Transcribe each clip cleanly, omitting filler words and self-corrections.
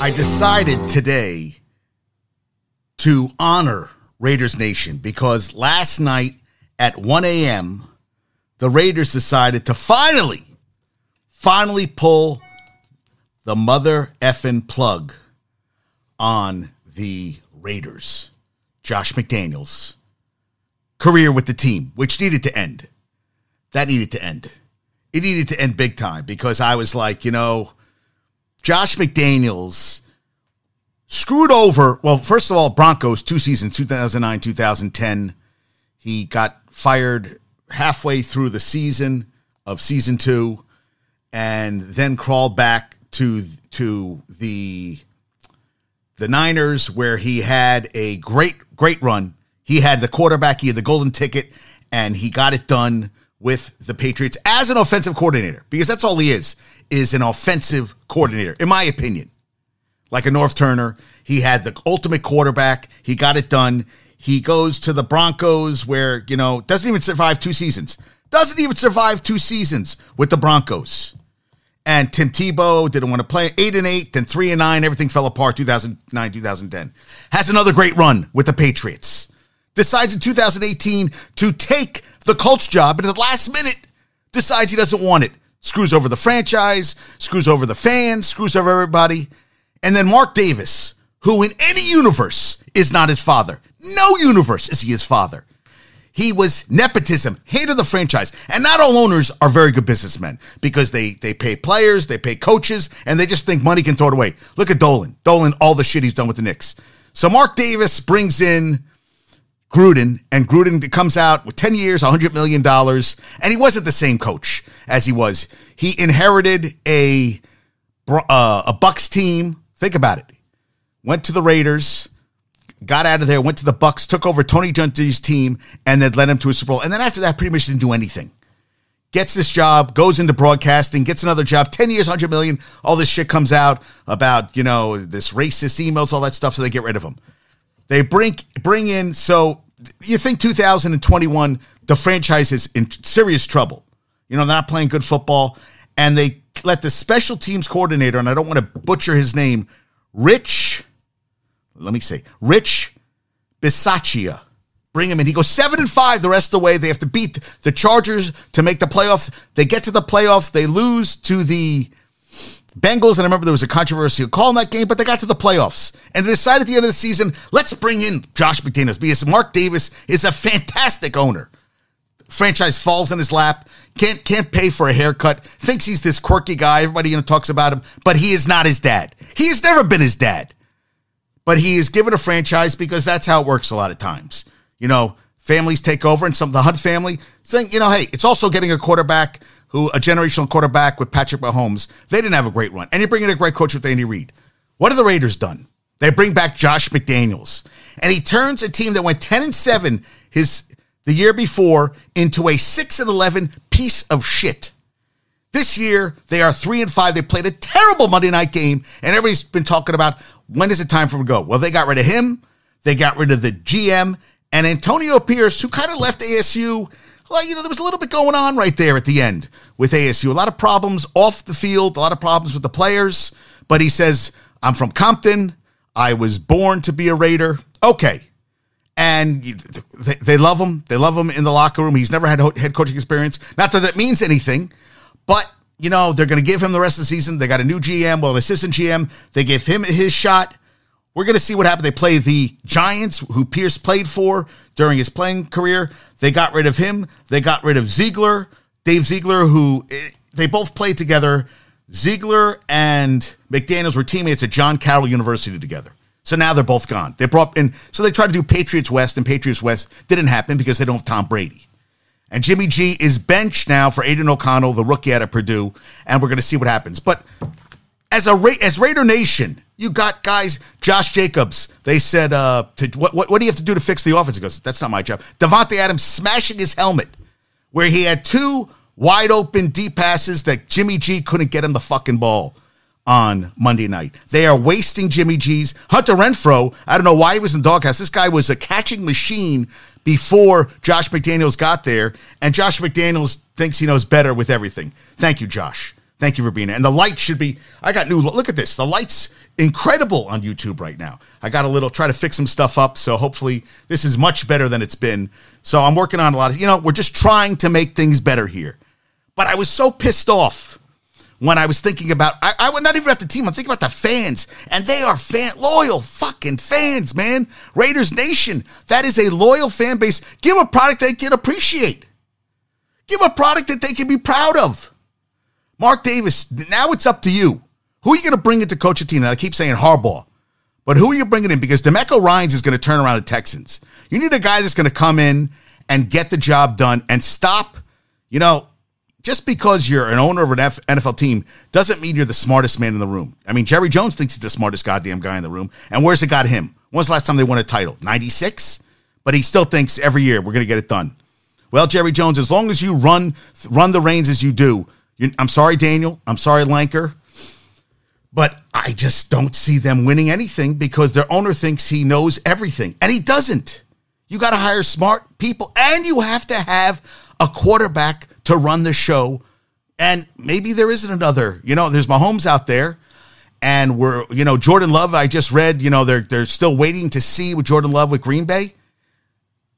I decided today to honor Raiders Nation because last night at 1 a.m., the Raiders decided to finally pull the mother effing plug on the Raiders. Josh McDaniels' career with the team, which needed to end. That needed to end. It needed to end big time because I was like, Josh McDaniels screwed over, well, first of all, Broncos, 2 seasons, 2009, 2010. He got fired halfway through the season of season 2 and then crawled back to the Niners where he had a great run. He had the quarterback, he had the golden ticket, and he got it done with the Patriots as an offensive coordinator because that's all he is an offensive coordinator, in my opinion. Like a North Turner, he had the ultimate quarterback. He got it done. He goes to the Broncos where, doesn't even survive 2 seasons. Doesn't even survive 2 seasons with the Broncos. And Tim Tebow didn't want to play 8-8, then 3-9. Everything fell apart 2009, 2010. Has another great run with the Patriots. Decides in 2018 to take the Colts job, and at the last minute decides he doesn't want it. Screws over the franchise, screws over the fans, screws over everybody. And then Mark Davis, who in any universe is not his father. No universe is he his father. He was nepotism, hated the franchise. And not all owners are very good businessmen because they pay players, they pay coaches, and they just think money can throw it away. Look at Dolan. Dolan, all the shit he's done with the Knicks. So Mark Davis brings in Gruden, and Gruden comes out with 10 years, $100 million, and he wasn't the same coach as he was. He inherited a Bucs team. Think about it. Went to the Raiders, got out of there, went to the Bucs, took over Tony Dungy's team, and then led him to a Super Bowl. And then after that, pretty much didn't do anything. Gets this job, goes into broadcasting, gets another job, 10 years, $100 million. All this shit comes out about, this racist emails, all that stuff, so they get rid of him. They bring in, so you think 2021, the franchise is in serious trouble. They're not playing good football, and they let the special teams coordinator, and I don't want to butcher his name, Rich Bisaccia. Bring him in. He goes 7-5 the rest of the way. They have to beat the Chargers to make the playoffs. They get to the playoffs. They lose to the Bengals, and I remember there was a controversial call in that game, but they got to the playoffs. And they decided at the end of the season, let's bring in Josh McDaniels because Mark Davis is a fantastic owner. Franchise falls in his lap, can't pay for a haircut, thinks he's this quirky guy. Everybody talks about him, but he is not his dad. He has never been his dad. But he is given a franchise because that's how it works a lot of times. Families take over, and the Hunt family think, hey, it's also getting a quarterback a generational quarterback with Patrick Mahomes. They didn't have a great run. And you bring in a great coach with Andy Reid. What have the Raiders done? They bring back Josh McDaniels. And he turns a team that went 10-7 the year before into a 6-11 piece of shit. This year, they are 3-5. They played a terrible Monday night game, and everybody's been talking about when is it time for him to go? Well, they got rid of him. They got rid of the GM. And Antonio Pierce, who kind of left ASU, there was a little bit going on right there at the end with ASU. A lot of problems off the field, a lot of problems with the players. But he says, I'm from Compton. I was born to be a Raider. Okay. And they love him. They love him in the locker room. He's never had head coaching experience. Not that that means anything, but, they're going to give him the rest of the season. They got a new GM, an assistant GM. They gave him his shot. We're going to see what happened. They play the Giants, who Pierce played for during his playing career. They got rid of him. They got rid of Ziegler, Dave Ziegler, who they both played together. Ziegler and McDaniels were teammates at John Carroll University together. So now they're both gone. They brought in, so they tried to do Patriots West, and Patriots West didn't happen because they don't have Tom Brady. And Jimmy G is benched now for Aiden O'Connell, the rookie out of Purdue, and we're going to see what happens. But as Raider Nation, you got guys, Josh Jacobs. They said, what do you have to do to fix the offense? He goes, that's not my job. Davante Adams smashing his helmet, where he had 2 wide open deep passes that Jimmy G couldn't get him the fucking ball on Monday night. They are wasting Jimmy G's. Hunter Renfrow, I don't know why he was in the doghouse. This guy was a catching machine before Josh McDaniels got there, and Josh McDaniels thinks he knows better with everything. Thank you, Josh. Thank you for being here. And the light should be, I got new, look at this. The light's incredible on YouTube right now. I got try to fix some stuff up. So hopefully this is much better than it's been. So I'm working on a lot of, we're just trying to make things better here. But I was so pissed off when I was thinking about, I would not even at the team. I'm thinking about the fans. And they are loyal fucking fans, man. Raiders Nation. That is a loyal fan base. Give them a product they can appreciate. Give them a product that they can be proud of. Mark Davis, now it's up to you. Who are you going to bring in to coach a team? Now, I keep saying Harbaugh, but who are you bringing in? Because DeMeco Ryans is going to turn around the Texans. You need a guy that's going to come in and get the job done and stop, just because you're an owner of an NFL team doesn't mean you're the smartest man in the room. I mean, Jerry Jones thinks he's the smartest goddamn guy in the room. And where's it got him? When's the last time they won a title? 96? But he still thinks every year we're going to get it done. Well, Jerry Jones, as long as you run the reins as you do, I'm sorry, Daniel. I'm sorry, Lanker. But I just don't see them winning anything because their owner thinks he knows everything. And he doesn't. You got to hire smart people. And you have to have a quarterback to run the show. And maybe there isn't another. There's Mahomes out there. And Jordan Love, I just read, they're still waiting to see with Jordan Love with Green Bay.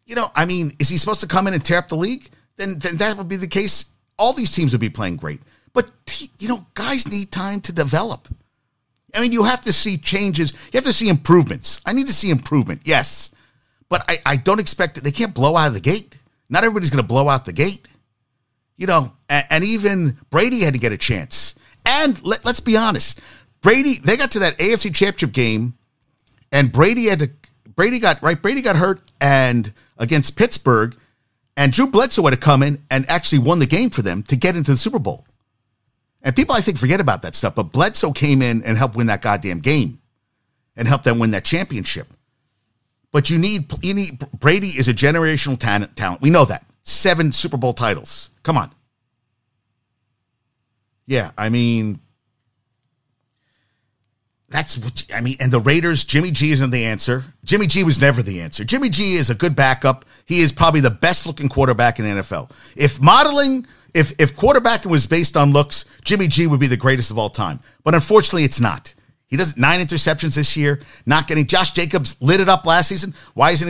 Is he supposed to come in and tear up the league? Then that would be the case. All these teams would be playing great. But, guys need time to develop. You have to see changes. You have to see improvements. I need to see improvement, yes. But I don't expect it. They can't blow out of the gate. Not everybody's going to blow out the gate. And even Brady had to get a chance. And let's be honest. They got to that AFC Championship game, and Brady got hurt and against Pittsburgh, and Drew Bledsoe had to come in and actually won the game for them to get into the Super Bowl. And people, I think, forget about that stuff. But Bledsoe came in and helped win that goddamn game and helped them win that championship. But you need Brady is a generational talent. We know that. 7 Super Bowl titles. Come on. Yeah, that's what, and the Raiders, Jimmy G isn't the answer. Jimmy G was never the answer. Jimmy G is a good backup. He is probably the best looking quarterback in the NFL. If quarterbacking was based on looks, Jimmy G would be the greatest of all time. But unfortunately, it's not. He does 9 interceptions this year, not getting. Josh Jacobs lit it up last season. Why isn't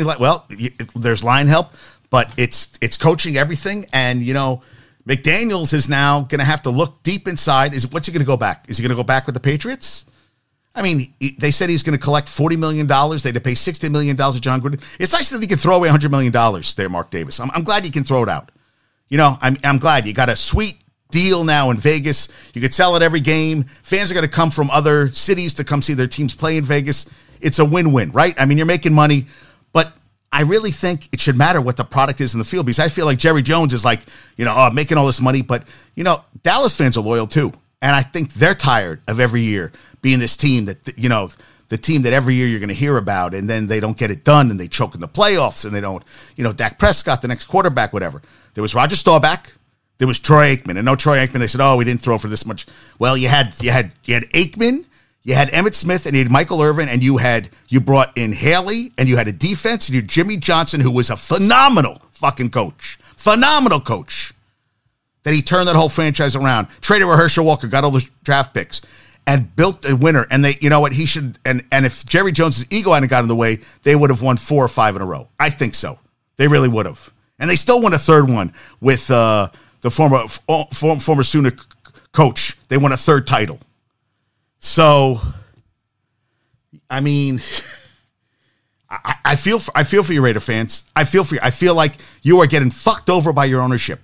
he there's line help, but it's coaching everything. And, McDaniels is now going to have to look deep inside. What's he going to go back? Is he going to go back with the Patriots? They said he's going to collect $40 million. They had to pay $60 million to John Gruden. It's nice that he can throw away $100 million there, Mark Davis. I'm glad you can throw it out. I'm glad you got a sweet deal now in Vegas. You could sell it every game. Fans are going to come from other cities to come see their teams play in Vegas. It's a win-win, right? You're making money, but I really think it should matter what the product is in the field because I feel like Jerry Jones is making all this money, but, Dallas fans are loyal too. And I think they're tired of every year being this team that, the team that every year you're going to hear about, and then they don't get it done, and they choke in the playoffs, and they don't, Dak Prescott, the next quarterback, whatever. There was Roger Staubach. There was Troy Aikman. And no Troy Aikman, they said, we didn't throw for this much. Well, you had Aikman, you had Emmitt Smith, and you had Michael Irvin, and you brought in Haley, and you had a defense, and you had Jimmy Johnson, who was a phenomenal fucking coach. Phenomenal coach. That he turned that whole franchise around, traded with Herschel Walker, got all those draft picks, and built a winner. And they, he should, and if Jerry Jones' ego hadn't got in the way, they would have won 4 or 5 in a row. I think so. They really would have. And they still won a third one with the former Sooner coach. They won a third title. So, I feel for you, Raider fans. I feel for you. I feel like you are getting fucked over by your ownership.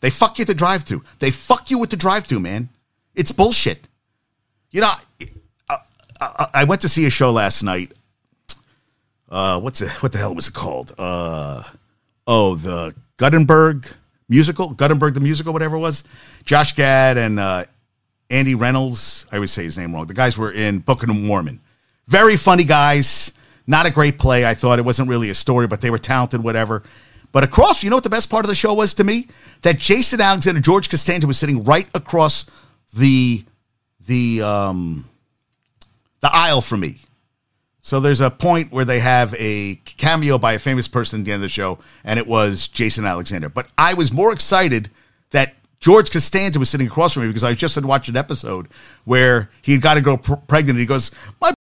They fuck you at the drive-thru. They fuck you with the drive-thru, man. It's bullshit. I went to see a show last night. What the hell was it called? The Guttenberg musical, the musical, whatever it was. Josh Gad and Andy Reynolds. I always say his name wrong. The guys were in Book of Mormon. Very funny guys. Not a great play. I thought it wasn't really a story, but they were talented, whatever. But across, what the best part of the show was to me? That Jason Alexander, George Costanza was sitting right across the aisle from me. So there's a point where they have a cameo by a famous person at the end of the show, and it was Jason Alexander. But I was more excited that George Costanza was sitting across from me because I just had watched an episode where he got a girl pregnant. And he goes, my